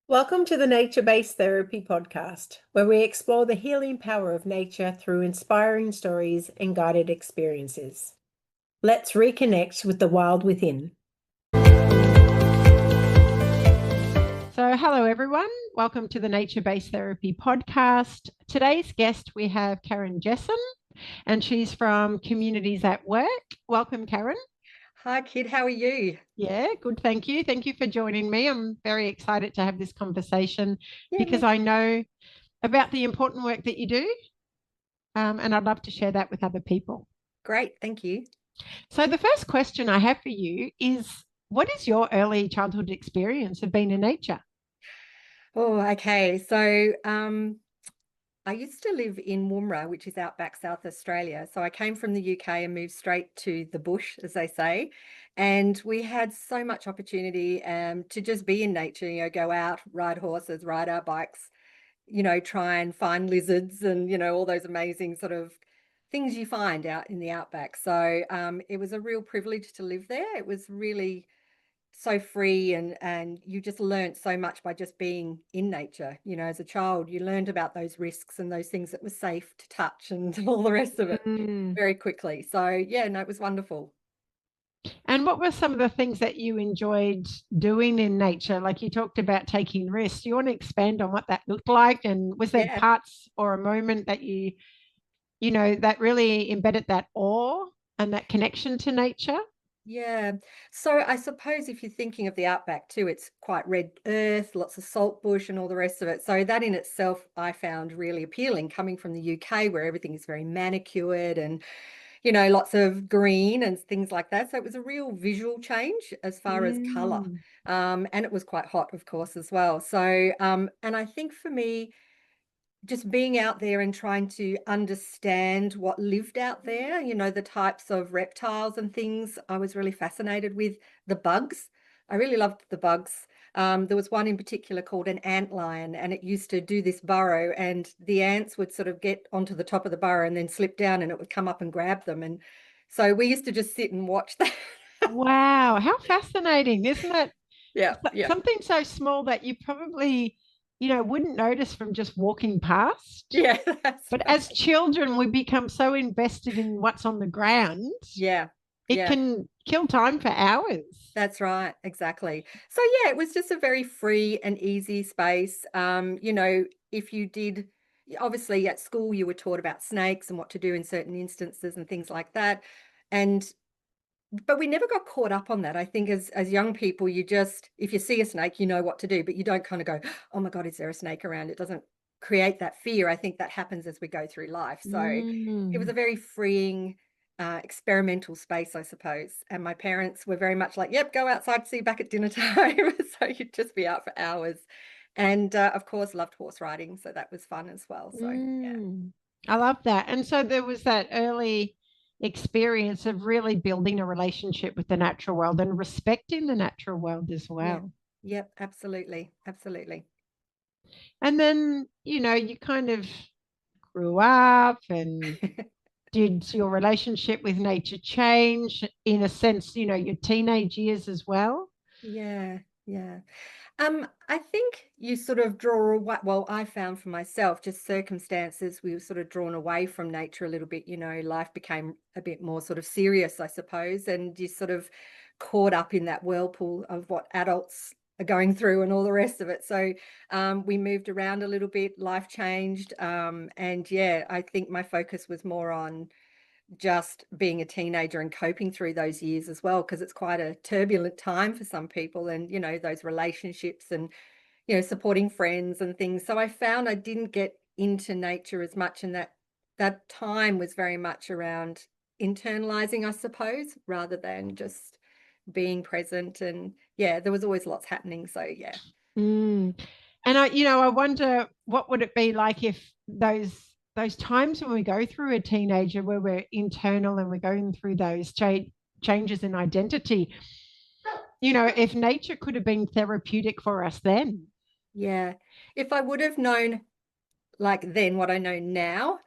Welcome to the Nature-Based Therapy podcast, where we explore the healing power of nature through inspiring stories and guided experiences. Let's reconnect with the wild within. So, hello everyone. Welcome to the Nature-Based Therapy podcast. Today's guest, we have Karen Jesson, and she's from Communities at Work. Welcome, Karen. Hi, Kid. How are you? Yeah, good. Thank you. Thank you for joining me. I'm very excited to have this conversation because Me I know about the important work that you do, and I'd love to share that with other people. Great. Thank you. So the first question I have for you is, what is your early childhood experience of being in nature? Oh, okay. So, I used to live in Woomera, which is outback South Australia. So I came from the UK and moved straight to the bush, as they say. And we had so much opportunity to just be in nature, go out, ride horses, ride our bikes, try and find lizards and, all those amazing sort of things you find out in the outback. So it was a real privilege to live there. It was really so free and you just learned so much by just being in nature. As a child, you learned about those risks and those things that were safe to touch and all the rest of it Mm. very quickly. So yeah, no, it was wonderful. And what were some of the things that you enjoyed doing in nature? Like you talked about taking risks. Do you want to expand on what that looked like? And was there Yeah. parts or a moment that that really embedded that awe and that connection to nature? Yeah. So I suppose if you're thinking of the outback too, it's quite red earth, lots of salt bush and all the rest of it. So that in itself I found really appealing coming from the UK where everything is very manicured and lots of green and things like that. So it was a real visual change as far as color. Mm. And it was quite hot, of course, as well. So and I think for me just being out there and trying to understand what lived out there, the types of reptiles and things. I was really fascinated with the bugs. I really loved the bugs. There was one in particular called an ant lion, and it used to do this burrow, and the ants would sort of get onto the top of the burrow and then slip down, and it would come up and grab them. And so we used to just sit and watch that. Wow, how fascinating, isn't it? Yeah, yeah, Something so small that you probably, wouldn't notice from just walking past. yeah, that's But as right. children, we become so invested in what's on the ground, Yeah, it yeah. can kill time for hours. That's right, exactly. So yeah, it was just a very free and easy space. If you did, obviously at school you were taught about snakes and what to do in certain instances and things like that. And but we never got caught up on that. I think as young people, you just if you see a snake, you know what to do, but you don't kind of go, "Oh my God, is there a snake around?" It doesn't create that fear. I think that happens as we go through life. So it was Mm. a very freeing, experimental space, I suppose. And my parents were very much like, "Yep, go outside, see you back at dinner time." So you'd just be out for hours. And of course, loved horse riding, so that was fun as well. So yeah. Mm. I love that. And so there was that early experience of really building a relationship with the natural world and respecting the natural world as Yeah. well. Yep, absolutely. Absolutely. And then, you kind of grew up and did your relationship with nature change in a sense, your teenage years as well? Yeah, yeah. I think you sort of draw away, well, I found for myself, just circumstances, we were sort of drawn away from nature a little bit, life became a bit more sort of serious, I suppose, and you sort of caught up in that whirlpool of what adults are going through and all the rest of it. So we moved around a little bit, life changed. And yeah, I think my focus was more on just being a teenager and coping through those years as well, because it's quite a turbulent time for some people and, those relationships and, supporting friends and things. So I found I didn't get into nature as much and that time was very much around internalizing, I suppose, rather than just being present. And yeah, there was always lots happening. So yeah. Mm. And I wonder what would it be like if those times when we go through a teenager where we're internal and we're going through those changes in identity, if nature could have been therapeutic for us then. Yeah. If I would have known like then what I know now,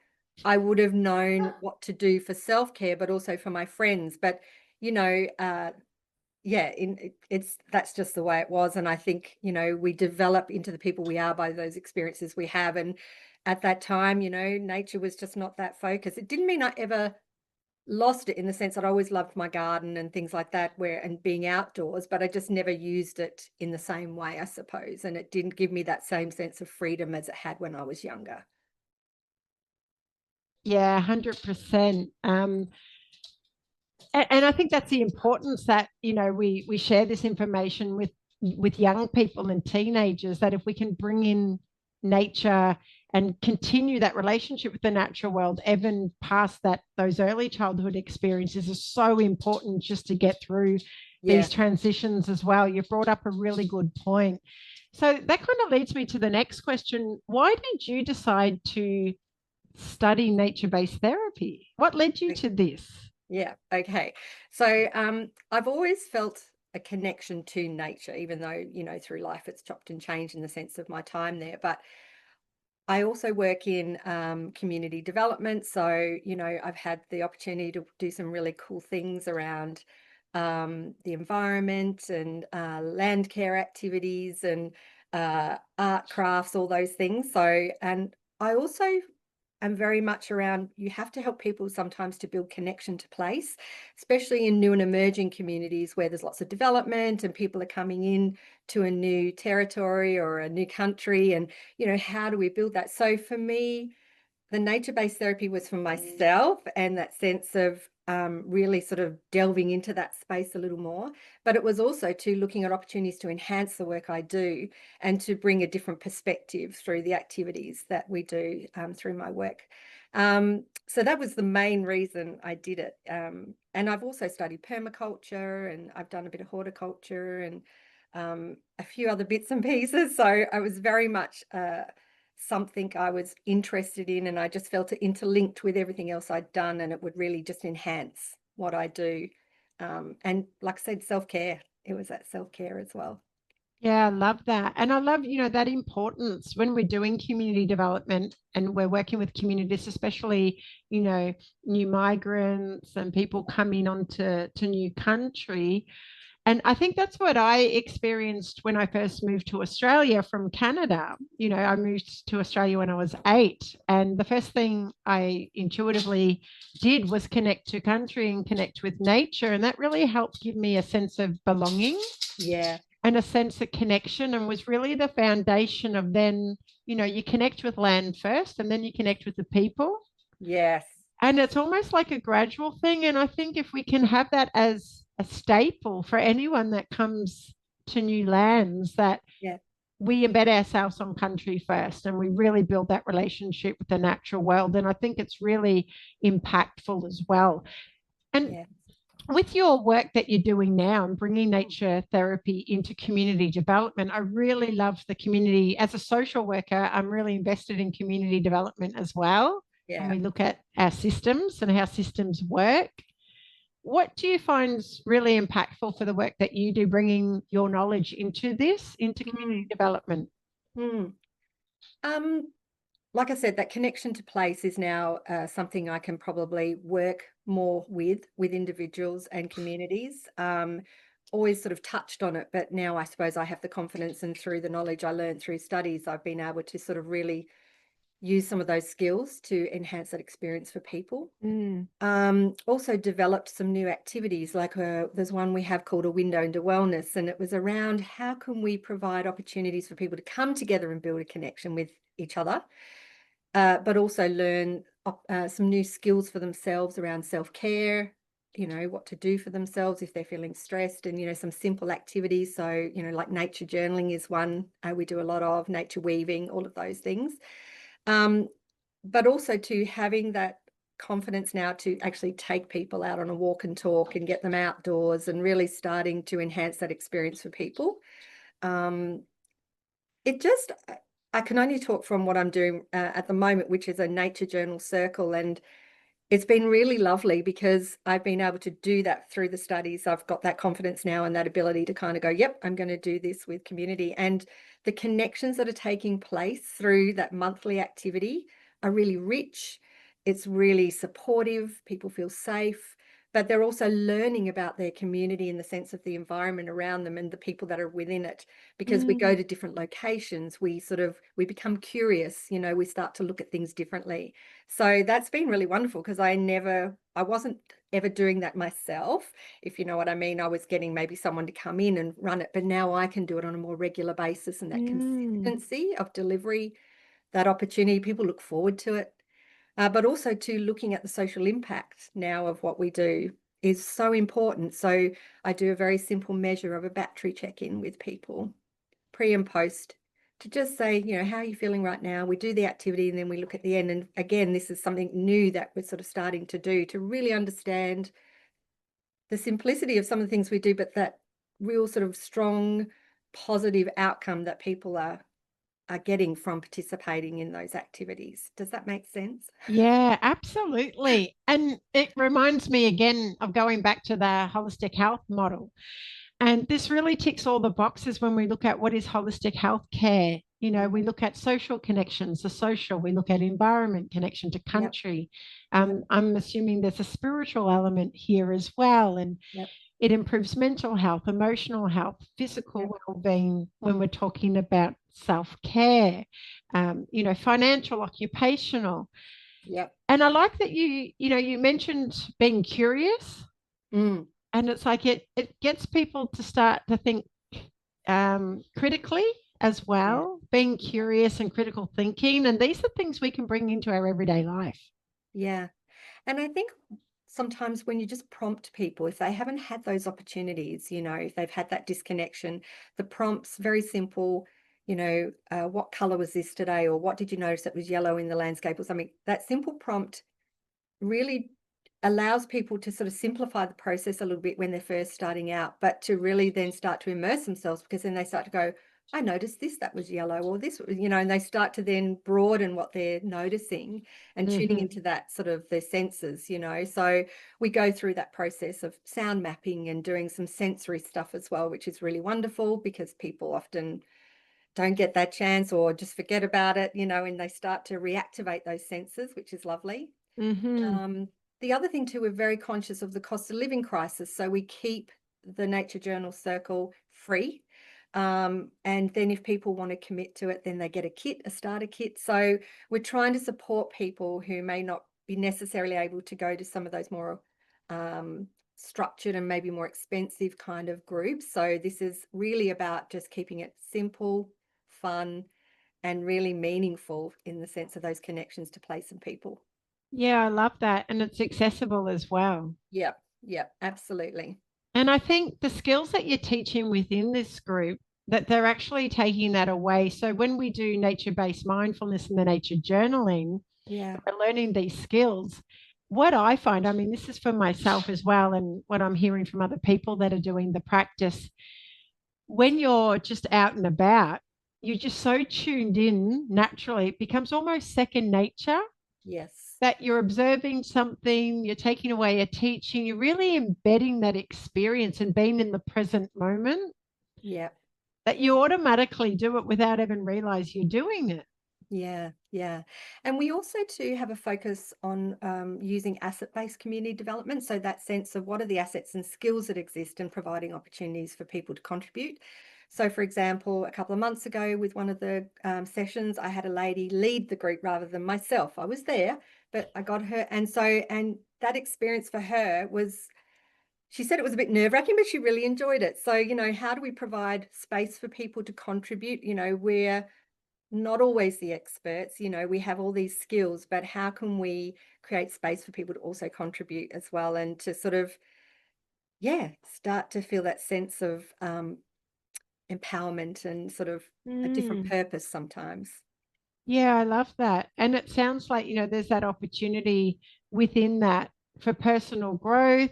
I would have known what to do for self-care, but also for my friends. But, you know, uh, yeah, that's just the way it was. And I think, you know, we develop into the people we are by those experiences we have. And at that time, you know, nature was just not that focused. It didn't mean I ever lost it, in the sense that I always loved my garden and things like that, and being outdoors, but I just never used it in the same way, I suppose. And it didn't give me that same sense of freedom as it had when I was younger. Yeah, 100%. And I think that's the importance that, you know, we share this information with young people and teenagers, that if we can bring in nature and continue that relationship with the natural world, even past that, those early childhood experiences are so important just to get through Yeah. these transitions as well. You've brought up a really good point. So that kind of leads me to the next question. Why did you decide to study nature-based therapy? What led you to this? Yeah. Okay. So I've always felt a connection to nature, even though, you know, through life it's chopped and changed in the sense of my time there. But I also work in community development. So, you know, I've had the opportunity to do some really cool things around the environment and land care activities and art crafts, all those things. So, and I also am very much around, you have to help people sometimes to build connection to place, especially in new and emerging communities where there's lots of development and people are coming in to a new territory or a new country. And, you know, how do we build that? So for me, the nature-based therapy was for myself, and that sense of really sort of delving into that space a little more. But it was also to looking at opportunities to enhance the work I do and to bring a different perspective through the activities that we do through my work. So that was the main reason I did it. And I've also studied permaculture, and I've done a bit of horticulture and a few other bits and pieces. So I was very much something I was interested in, and I just felt it interlinked with everything else I'd done, and it would really just enhance what I do. And like I said, self-care, it was that self-care as well. Yeah, I love that. And I love, you know, that importance when we're doing community development and we're working with communities, especially, you know, new migrants and people coming onto new country. And I think that's what I experienced when I first moved to Australia from Canada. You know, I moved to Australia when I was 8. And the first thing I intuitively did was connect to country and connect with nature. And that really helped give me a sense of belonging Yeah. and a sense of connection, and was really the foundation of then, you know, you connect with land first and then you connect with the people. Yes. And it's almost like a gradual thing. And I think if we can have that as a staple for anyone that comes to new lands, that Yeah. we embed ourselves on country first and we really build that relationship with the natural world. And I think it's really impactful as well. And Yeah. with your work that you're doing now and bringing nature therapy into community development, I really love the community. As a social worker, I'm really invested in community development as well. And Yeah. we look at our systems and how systems work. What do you find really impactful for the work that you do, bringing your knowledge into community development? Mm. Um, like I said, that connection to place is now something I can probably work more with individuals and communities. Always sort of touched on it, but now I suppose I have the confidence, and through the knowledge I learned through studies, I've been able to sort of really use some of those skills to enhance that experience for people. Mm. Also developed some new activities, like there's one we have called a window into wellness, and it was around how can we provide opportunities for people to come together and build a connection with each other, but also learn some new skills for themselves around self-care, you know, what to do for themselves if they're feeling stressed, and, you know, some simple activities. So, you know, like nature journaling is one we do a lot of, nature weaving, all of those things. But also to having that confidence now to actually take people out on a walk and talk and get them outdoors and really starting to enhance that experience for people. Um, it just, I can only talk from what I'm doing at the moment, which is a nature journal circle. And it's been really lovely because I've been able to do that through the studies. I've got that confidence now and that ability to kind of go, yep, I'm going to do this with community. And the connections that are taking place through that monthly activity are really rich. It's really supportive. People feel safe. but they're also learning about their community in the sense of the environment around them and the people that are within it. Because we go Mm. to different locations, we become curious, we start to look at things differently. So that's been really wonderful, because I wasn't ever doing that myself, if you know what I mean. I was getting maybe someone to come in and run it, but now I can do it on a more regular basis, and that Mm. consistency of delivery, that opportunity, people look forward to it. But also to looking at the social impact now of what we do is so important. So I do a very simple measure of a battery check-in with people, pre and post, to just say, how are you feeling right now? We do the activity and then we look at the end. And again, this is something new that we're sort of starting to do, to really understand the simplicity of some of the things we do, but that real sort of strong, positive outcome that people are getting from participating in those activities. Does that make sense? Yeah, absolutely. And it reminds me again of going back to the holistic health model. And this really ticks all the boxes when we look at what is holistic health care. We look at social connections, the social, we look at environment, connection to Yep, country. yep, I'm assuming there's a spiritual element here as well. And yep, it improves mental health, emotional health, physical yep, well-being when we're talking about self-care, financial, occupational. yep. And I like that you mentioned being curious, Mm, and it's like it gets people to start to think critically as yeah, well, being yeah, curious and critical thinking. And these are things we can bring into our everyday life. yeah. And I think sometimes when you just prompt people, if they haven't had those opportunities, if they've had that disconnection, the prompt's very simple. What color was this today? Or what did you notice that was yellow in the landscape or something? That simple prompt really allows people to sort of simplify the process a little bit when they're first starting out, but to really then start to immerse themselves, because then they start to go, I noticed this, that was yellow, or this, and they start to then broaden what they're noticing and tuning Hmm. into that sort of their senses. So we go through that process of sound mapping and doing some sensory stuff as well, which is really wonderful, because people often don't get that chance or just forget about it, and they start to reactivate those senses, which is lovely. Hmm. Um, the other thing too, we're very conscious of the cost of living crisis, so we keep the Nature Journal Circle free. And then if people want to commit to it, then they get a starter kit. So we're trying to support people who may not be necessarily able to go to some of those more structured and maybe more expensive kind of groups. So this is really about just keeping it simple, fun, and really meaningful in the sense of those connections to place and people. Yeah, I love that. And it's accessible as well. Yep, yep, absolutely. And I think the skills that you're teaching within this group, that they're actually taking that away. So when we do nature-based mindfulness and the nature journaling, Yeah, we're learning these skills. What I find, I mean, this is for myself as well, and what I'm hearing from other people that are doing the practice, when you're just out and about, you're just so tuned in naturally, it becomes almost second nature yes, that you're observing something, you're taking away a teaching, you're really embedding that experience and being in the present moment, yep, that you automatically do it without even realize you're doing it. yeah, yeah. And we also too have a focus on using asset-based community development. So that sense of what are the assets and skills that exist, and providing opportunities for people to contribute. So for example, a couple of months ago with one of the sessions, I had a lady lead the group rather than myself. I was there, but I got her. And that experience for her was, she said it was a bit nerve-wracking, but she really enjoyed it. So, how do we provide space for people to contribute? We're not always the experts, we have all these skills, but how can we create space for people to also contribute as well, and to sort of, yeah, start to feel that sense of empowerment and sort of a different Mm. purpose sometimes. Yeah, I love that. And it sounds like, there's that opportunity within that for personal growth.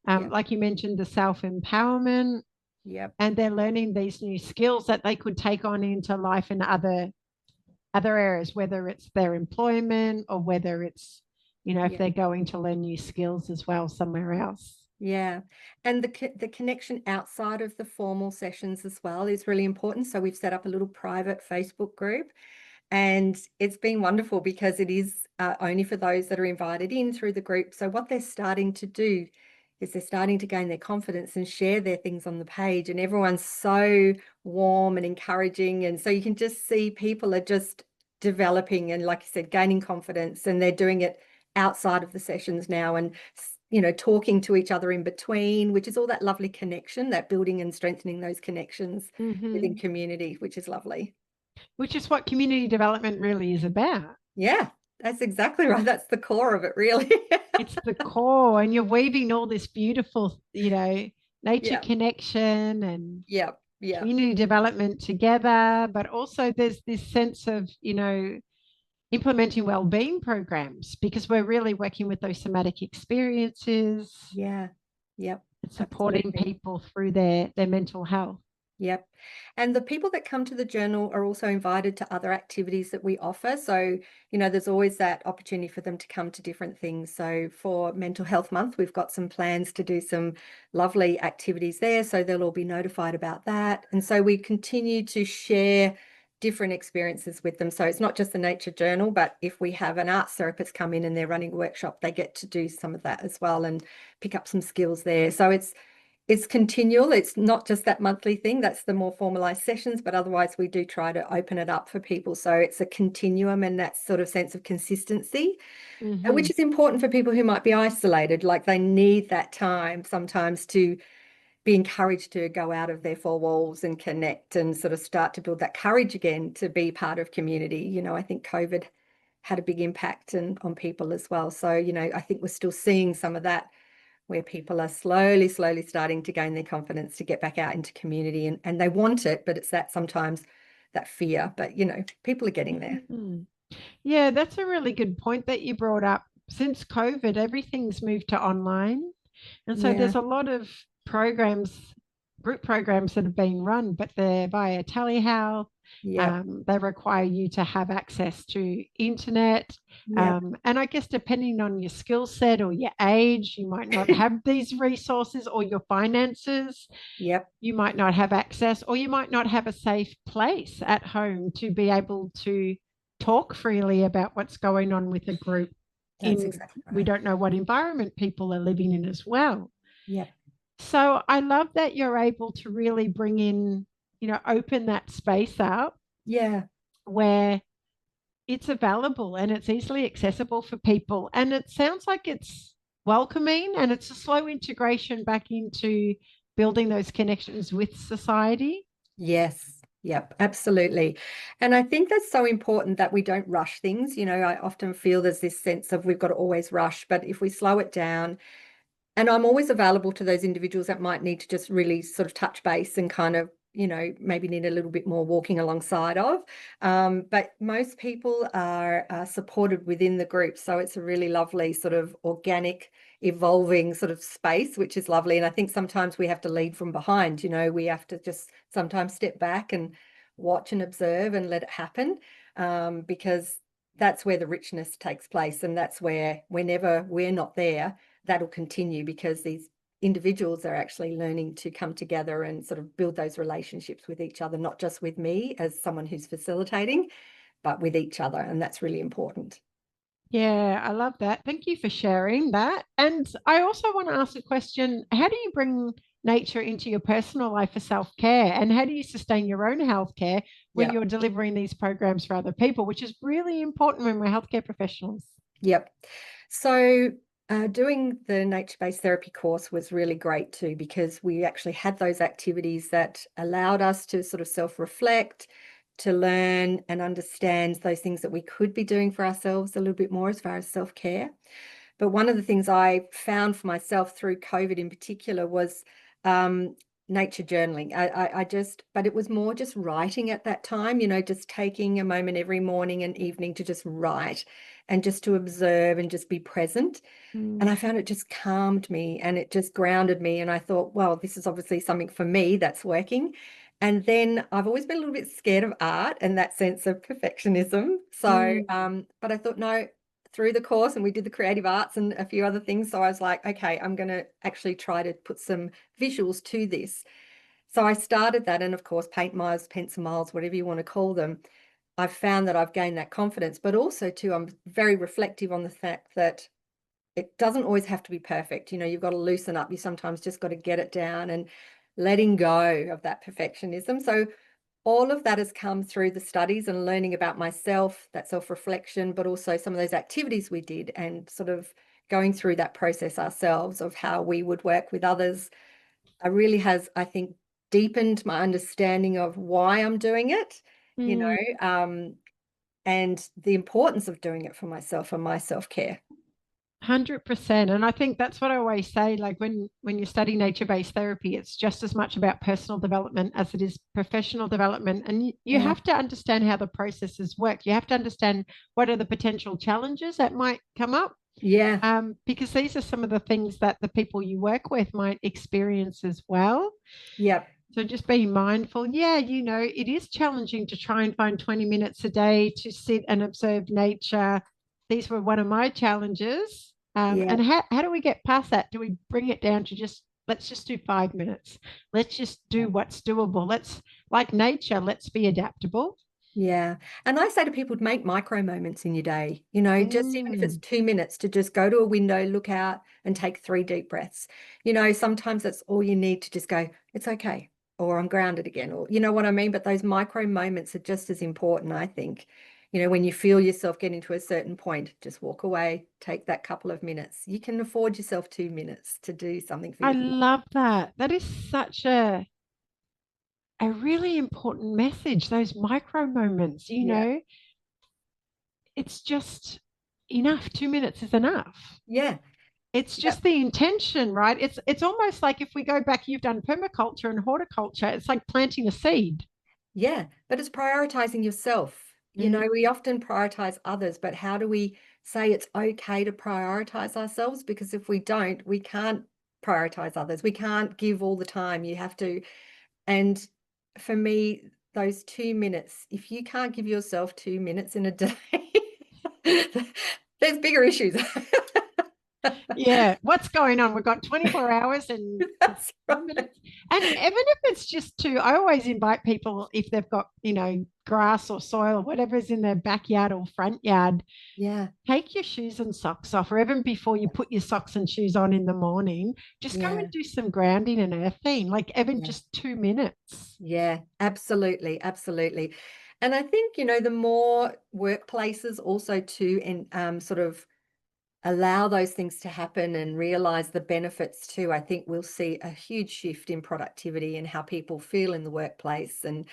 Yep, Like you mentioned, the self-empowerment, yep, and they're learning these new skills that they could take on into life in other areas, whether it's their employment or whether it's, if yep. they're going to learn new skills as well somewhere else. Yeah, and the connection outside of the formal sessions as well is really important. So we've set up a little private Facebook group, and it's been wonderful because it is only for those that are invited in through the group. So what they're starting to do is they're starting to gain their confidence and share their things on the page, and everyone's so warm and encouraging. And so you can just see people are just developing and, like you said, gaining confidence, and they're doing it outside of the sessions now, and talking to each other in between, which is all that lovely connection, that building and strengthening those connections within community, which is lovely. Which is what community development really is about. Yeah, that's exactly right. That's the core of it, really. It's the core, and you're weaving all this beautiful, nature Yeah, connection and yeah, yeah, community development together, but also there's this sense of, implementing well-being programs because we're really working with those somatic experiences yeah, yep, and supporting absolutely. people through their mental health. Yep. And the people that come to the journal are also invited to other activities that we offer. So, there's always that opportunity for them to come to different things. So for Mental Health Month, we've got some plans to do some lovely activities there. So they'll all be notified about that. And so we continue to share different experiences with them. So it's not just the nature journal, but if we have an arts therapist come in and they're running a workshop, they get to do some of that as well and pick up some skills there. So it's continual. It's not just that monthly thing. That's the more formalized sessions, but otherwise we do try to open it up for people. So it's a continuum and that sort of sense of consistency, which is important for people who might be isolated. Like they need that time sometimes to be encouraged to go out of their four walls and connect and sort of start to build that courage again to be part of community. I think COVID had a big impact on people as well. So, I think we're still seeing some of that where people are slowly starting to gain their confidence to get back out into community, and they want it, but it's that sometimes that fear, but people are getting there. Yeah, that's a really good point that you brought up. Since COVID, everything's moved to online. And so Yeah, there's a lot of programs, group programs that have been run, but they're via telehealth. yep, They require you to have access to internet. yep, And I guess depending on your skill set or your age, you might not have these resources, or your finances. yep, You might not have access, or you might not have a safe place at home to be able to talk freely about what's going on with a group. that's In exactly We right. don't know what environment people are living in as well. Yep, So I love that you're able to really bring in, open that space up yeah, where it's available and it's easily accessible for people. And it sounds like it's welcoming and it's a slow integration back into building those connections with society. yes, yep, absolutely. And I think that's so important that we don't rush things. I often feel there's this sense of we've got to always rush, but if we slow it down. And I'm always available to those individuals that might need to just really sort of touch base and kind of, maybe need a little bit more walking alongside of. But most people are supported within the group. So it's a really lovely sort of organic, evolving sort of space, which is lovely. And I think sometimes we have to lead from behind, we have to just sometimes step back and watch and observe and let it happen, because that's where the richness takes place. And that's where whenever we're not there, that'll continue because these individuals are actually learning to come together and sort of build those relationships with each other, not just with me as someone who's facilitating, but with each other. And that's really important. Yeah, I love that. Thank you for sharing that. And I also want to ask a question. How do you bring nature into your personal life for self-care? And how do you sustain your own healthcare when Yeah. you're delivering these programs for other people, which is really important when we're healthcare professionals? Yep. So doing the nature-based therapy course was really great too, because we actually had those activities that allowed us to sort of self-reflect, to learn and understand those things that we could be doing for ourselves a little bit more as far as self-care. But one of the things I found for myself through COVID in particular was nature journaling. But it was more just writing at that time, just taking a moment every morning and evening to just write and just to observe and just be present. And I found it just calmed me and it just grounded me. And I thought, well, this is obviously something for me that's working. And then I've always been a little bit scared of art and that sense of perfectionism. So, Mm. but I thought, no, through the course, and we did the creative arts and a few other things. So I was like, okay, I'm going to actually try to put some visuals to this. So I started that. And of course, paint miles, pencil miles, whatever you want to call them. I've found that I've gained that confidence, but also too, I'm very reflective on the fact that it doesn't always have to be perfect. You've got to loosen up. You sometimes just got to get it down and letting go of that perfectionism. So all of that has come through the studies and learning about myself, that self-reflection, but also some of those activities we did and sort of going through that process ourselves of how we would work with others. Really has, I think, deepened my understanding of why I'm doing it, and the importance of doing it for myself and my self-care. 100%. And I think that's what I always say, like when you study nature-based therapy, it's just as much about personal development as it is professional development. And you Yeah. have to understand how the processes work. You have to understand what are the potential challenges that might come up. Yeah. Because these are some of the things that the people you work with might experience as well. Yep. So just being mindful. Yeah, it is challenging to try and find 20 minutes a day to sit and observe nature. These were one of my challenges. Yeah. And how do we get past that? Do we bring it down to let's just do 5 minutes? Let's just do what's doable. Like nature, let's be adaptable. Yeah. And I say to people, make micro moments in your day, just even if it's Mm. 2 minutes to just go to a window, look out and take 3 deep breaths. Sometimes that's all you need to just go, it's okay, or I'm grounded again, or you know what I mean? But those micro moments are just as important, I think. When you feel yourself getting to a certain point, just walk away, take that couple of minutes. You can afford yourself 2 minutes to do something for I yourself. love that. That is such a really important message, those micro moments, Yeah. it's just enough. 2 minutes is enough. Yeah. It's Yeah. just the intention, right? It's almost like if we go back, you've done permaculture and horticulture, it's like planting a seed. Yeah, but it's prioritizing yourself. Mm. We often prioritize others, but how do we say it's okay to prioritize ourselves? Because if we don't, we can't prioritize others. We can't give all the time. You have to. And for me, those 2 minutes, if you can't give yourself 2 minutes in a day, there's bigger issues. Yeah, what's going on? We've got 24 hours and That's 2 minutes. right. And even if it's just I always invite people if they've got, grass or soil or whatever's in their backyard or front yard, Yeah. take your shoes and socks off, or even before you put your socks and shoes on in the morning, just go and Yeah. do some grounding and earthing, like even Yeah. just 2 minutes. Yeah, absolutely, absolutely. And I think, the more workplaces also too, and sort of allow those things to happen and realize the benefits too, I think we'll see a huge shift in productivity and how people feel in the workplace. And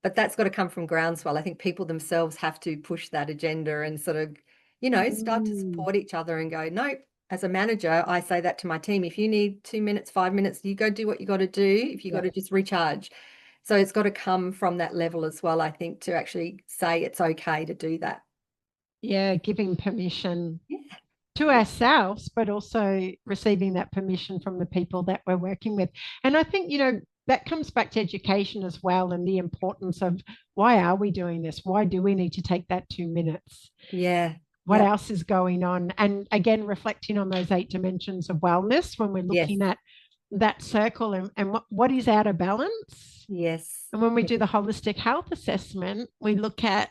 but that's got to come from groundswell. I think people themselves have to push that agenda and sort of, start to Mm. support each other and go, nope. As a manager, I say that to my team. If you need 2 minutes, 5 minutes, you go do what you got to do. If you got Yeah. to just recharge. So it's got to come from that level as well, I think, to actually say it's okay to do that. Yeah, giving permission Yeah. to ourselves, but also receiving that permission from the people that we're working with. And I think, that comes back to education as well and the importance of why are we doing this? Why do we need to take that 2 minutes? Yeah. What Yep. else is going on? And again, reflecting on those 8 dimensions of wellness when we're Yes. looking at that circle and what is out of balance. Yes. And when we Yes. do the holistic health assessment, we look at,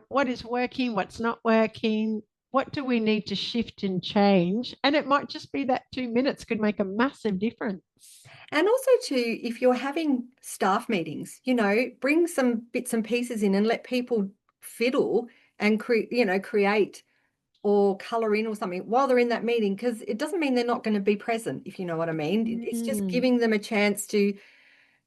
what is working, what's not working, what do we need to shift and change? And it might just be that 2 minutes could make a massive difference. And also too, if you're having staff meetings, bring some bits and pieces in and let people fiddle and create or color in or something while they're in that meeting, because it doesn't mean they're not going to be present, if you know what I mean. It's just Mm. giving them a chance to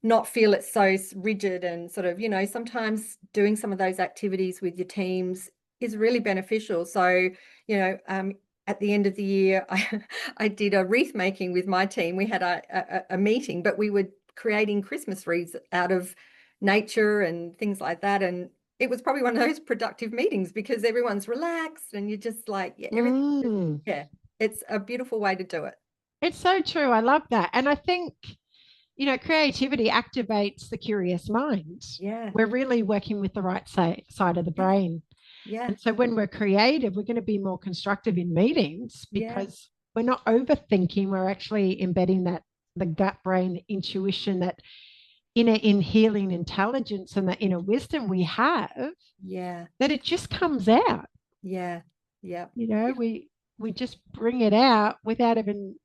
not feel it's so rigid and sort of, sometimes doing some of those activities with your teams is really beneficial. So, at the end of the year, I did a wreath making with my team. We had a meeting, but we were creating Christmas wreaths out of nature and things like that. And it was probably one of those productive meetings because everyone's relaxed and you're just like, yeah, everything. Mm. Yeah, it's a beautiful way to do it. It's so true. I love that. And I think, creativity activates the curious mind. Yeah, We're really working with the right side of the yeah, brain. yeah, And so when we're creative, we're going to be more constructive in meetings yeah, because we're not overthinking. We're actually embedding the gut brain, the intuition, that in healing intelligence and that inner wisdom we have, yeah, that it just comes out. yeah, yeah. You know, we we just bring it out without even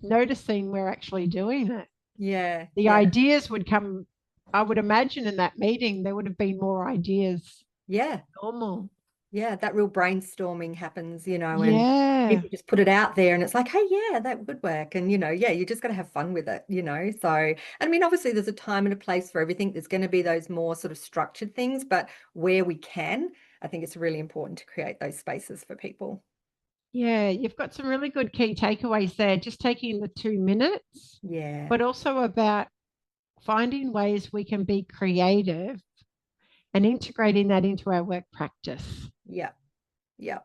noticing we're actually doing it. Yeah, The yeah, ideas would come, I would imagine in that meeting, there would have been more ideas yeah. normal. Yeah, that real brainstorming happens, and Yeah. people just put it out there and it's like, hey, yeah, that would work. And, yeah, you just got to have fun with it. So, I mean, obviously there's a time and a place for everything. There's going to be those more sort of structured things, but where we can, I think it's really important to create those spaces for people. Yeah, you've got some really good key takeaways there, just taking the 2 minutes, Yeah, but also about finding ways we can be creative and integrating that into our work practice. yeah, yeah,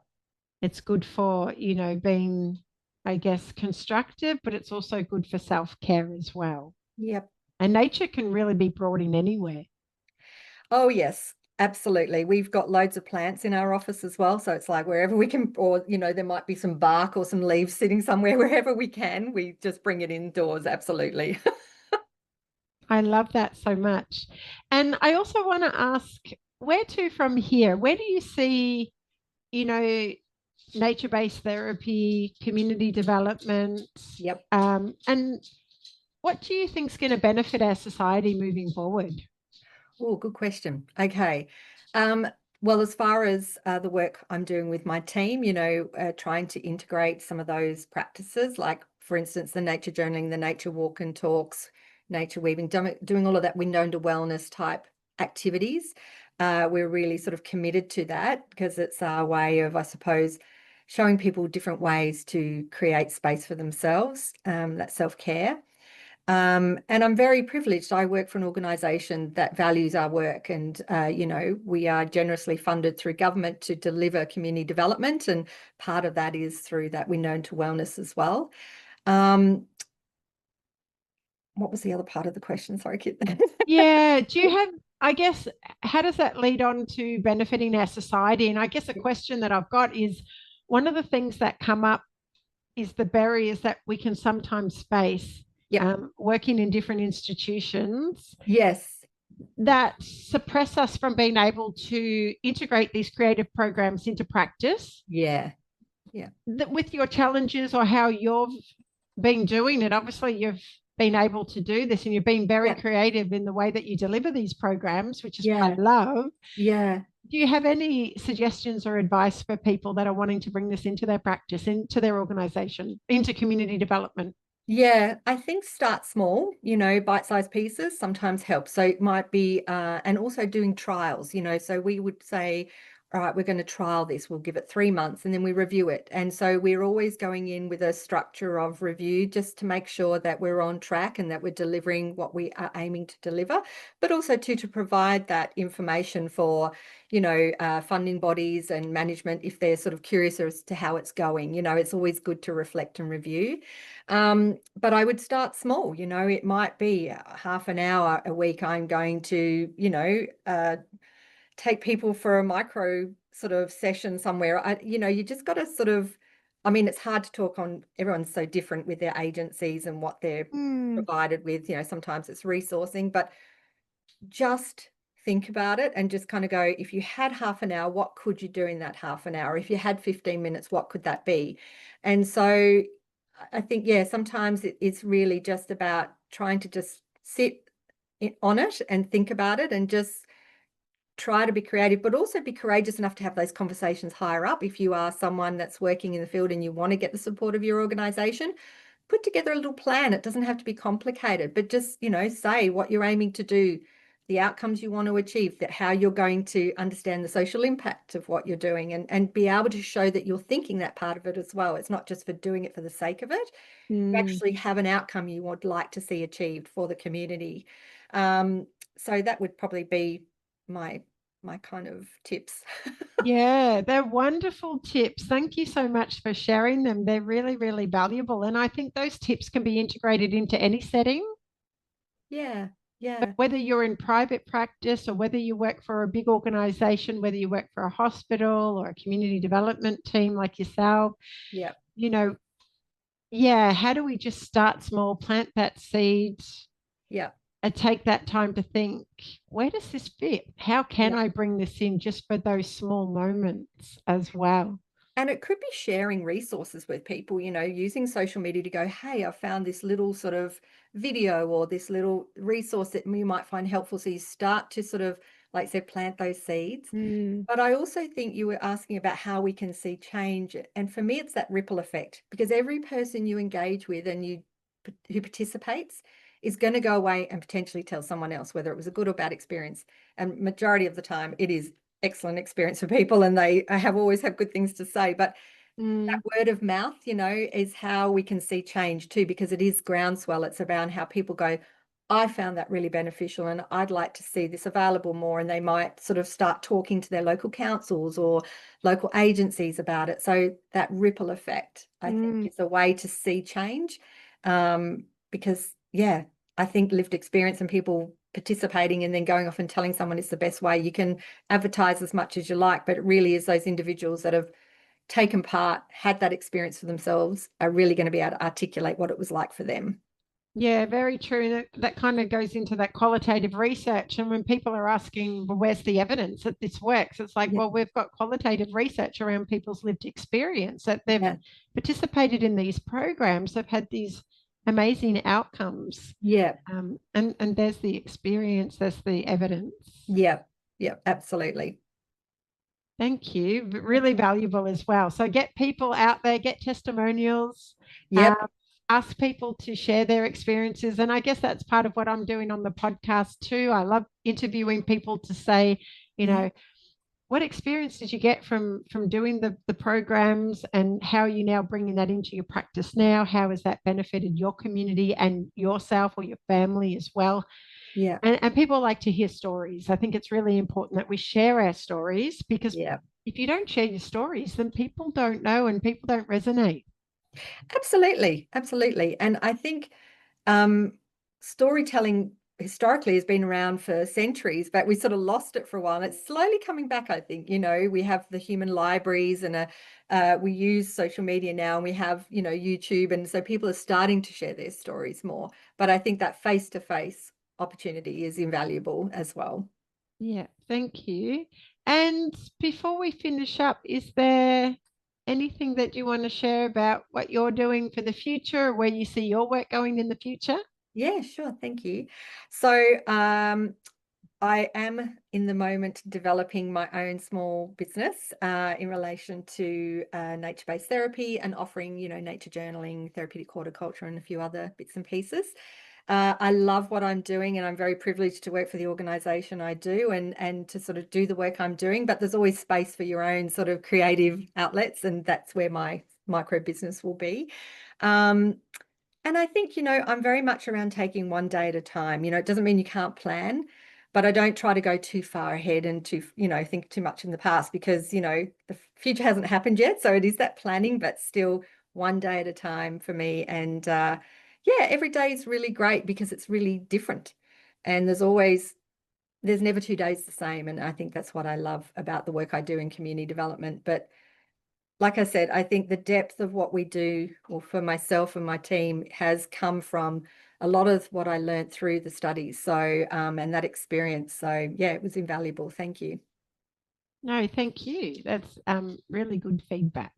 It's good for, being, I guess, constructive, but it's also good for self-care as well. yep. And nature can really be brought in anywhere. Oh, yes, absolutely. We've got loads of plants in our office as well. So it's like wherever we can, or, there might be some bark or some leaves sitting somewhere, wherever we can, we just bring it indoors. Absolutely. I love that so much. And I also want to ask, where to from here? Where do you see, you know, nature-based therapy, community development, Yep. and what do you think is going to benefit our society moving forward? Oh, good question. Okay. Um, well, as far as the work I'm doing with my team, trying to integrate some of those practices, like, for instance, the nature journaling, the nature walk and talks, nature weaving, doing all of that window into wellness type activities. We're really sort of committed to that because it's our way of, I suppose, showing people different ways to create space for themselves, that self-care. And I'm very privileged. I work for an organisation that values our work, and we are generously funded through government to deliver community development, and part of that is through that window into wellness as well. Um, what was the other part of the question? Sorry, Kit. Yeah, do you have, I guess, how does that lead on to benefiting our society? And I guess a question that I've got is one of the things that come up is the barriers that we can sometimes face Yep. working in different institutions Yes. that suppress us from being able to integrate these creative programs into practice. Yeah. Yeah. With your challenges or how you've been doing it, obviously you've been able to do this and you've been very Yeah. creative in the way that you deliver these programs, which is what I Yeah. love. Yeah. Do you have any suggestions or advice for people that are wanting to bring this into their practice, into their organization, into community development? Yeah, I think start small, bite-sized pieces sometimes help. So it might be, and also doing trials, so we would say, all right, we're going to trial this. We'll give it 3 months and then we review it. And so we're always going in with a structure of review just to make sure that we're on track and that we're delivering what we are aiming to deliver, but also to provide that information for, funding bodies and management if they're sort of curious as to how it's going. It's always good to reflect and review. But I would start small, it might be half an hour a week. I'm going to, take people for a micro sort of session somewhere. You just got to sort of, I mean, it's hard to talk on, everyone's so different with their agencies and what they're Mm, provided with, sometimes it's resourcing, but just think about it and just kind of go, if you had half an hour, what could you do in that half an hour? If you had 15 minutes, what could that be? And so I think, yeah, sometimes it's really just about trying to just sit on it and think about it and just try to be creative, but also be courageous enough to have those conversations higher up. If you are someone that's working in the field and you want to get the support of your organization, put together a little plan. It doesn't have to be complicated, but just, say what you're aiming to do, the outcomes you want to achieve, that how you're going to understand the social impact of what you're doing, and be able to show that you're thinking that part of it as well. It's not just for doing it for the sake of it. You mm. actually have an outcome you would like to see achieved for the community. So that would probably be my kind of tips. Yeah, they're wonderful tips. Thank you so much for sharing them. They're really, really valuable. And I think those tips can be integrated into any setting, Yeah, yeah, whether you're in private practice or whether you work for a big organization, whether you work for a hospital or a community development team like yourself. yeah, You know, yeah, how do we just start small, plant that seed, yeah, and take that time to think, where does this fit? How can yeah. I bring this in just for those small moments as well? And it could be sharing resources with people, you know, using social media to go, hey, I found this little sort of video or this little resource that you might find helpful. So you start to sort of, like I said, plant those seeds. But I also think you were asking about how we can see change. And for me, it's that ripple effect, because every person you engage with and who participates is going to go away and potentially tell someone else, whether it was a good or bad experience. And majority of the time, it is excellent experience for people, and I have always have good things to say. But that word of mouth, you know, is how we can see change too, because it is groundswell. It's around how people go, I found that really beneficial and I'd like to see this available more. And they might sort of start talking to their local councils or local agencies about it. So that ripple effect, I think, is a way to see change. Because, yeah, I think lived experience and people participating and then going off and telling someone is the best way. You can advertise as much as you like, but it really is those individuals that have taken part, had that experience for themselves, are really going to be able to articulate what it was like for them. Yeah, very true. That kind of goes into that qualitative research. And when people are asking, well, where's the evidence that this works? It's like, well, we've got qualitative research around people's lived experience that they've participated in these programs, they've had these amazing outcomes. Yeah. And there's the experience, there's the evidence. Yeah. Yeah, absolutely. Thank you. Really valuable as well. So get people out there, get testimonials. Yep. Ask people to share their experiences. And I guess that's part of what I'm doing on the podcast too. I love interviewing people to say, you know, what experience did you get from doing the programs, and how are you now bringing that into your practice now? How has that benefited your community and yourself or your family as well? Yeah. And people like to hear stories. I think it's really important that we share our stories, because if you don't share your stories, then people don't know and people don't resonate. Absolutely. Absolutely. And I think storytelling historically has been around for centuries, but we sort of lost it for a while. And it's slowly coming back, I think. You know, we have the human libraries, and we use social media now, and we have, you know, YouTube. And so people are starting to share their stories more. But I think that face-to-face opportunity is invaluable as well. Yeah, thank you. And before we finish up, is there anything that you want to share about what you're doing for the future, or where you see your work going in the future? Yeah, sure. Thank you. So I am in the moment developing my own small business in relation to nature-based therapy, and offering, you know, nature journaling, therapeutic horticulture, and a few other bits and pieces. I love what I'm doing, and I'm very privileged to work for the organization I do, and to sort of do the work I'm doing. But there's always space for your own sort of creative outlets, and that's where my micro business will be. And I think, you know, I'm very much around taking one day at a time. You know, it doesn't mean you can't plan, but I don't try to go too far ahead and you know, think too much in the past, because, you know, the future hasn't happened yet. So it is that planning, but still one day at a time for me. And yeah, every day is really great because it's really different. And there's never 2 days the same. And I think that's what I love about the work I do in community development. But like I said, I think the depth of what we do, or for myself and my team, has come from a lot of what I learned through the studies. So, and that experience. So yeah, it was invaluable. Thank you. No, thank you. That's really good feedback.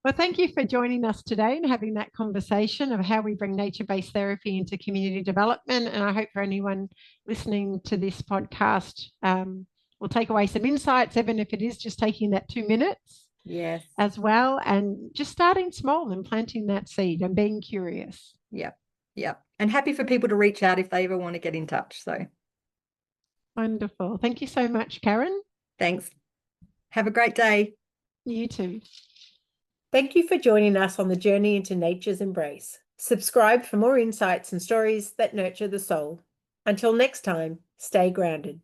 Well, thank you for joining us today and having that conversation of how we bring nature-based therapy into community development. And I hope for anyone listening to this podcast will take away some insights, even if it is just taking that 2 minutes. Yes. As well, and just starting small and planting that seed and being curious. Yeah. Yeah. And happy for people to reach out if they ever want to get in touch. So wonderful. Thank you so much, Karen. Thanks. Have a great day. You too. Thank you for joining us on the journey into nature's embrace. Subscribe for more insights and stories that nurture the soul. Until next time, stay grounded.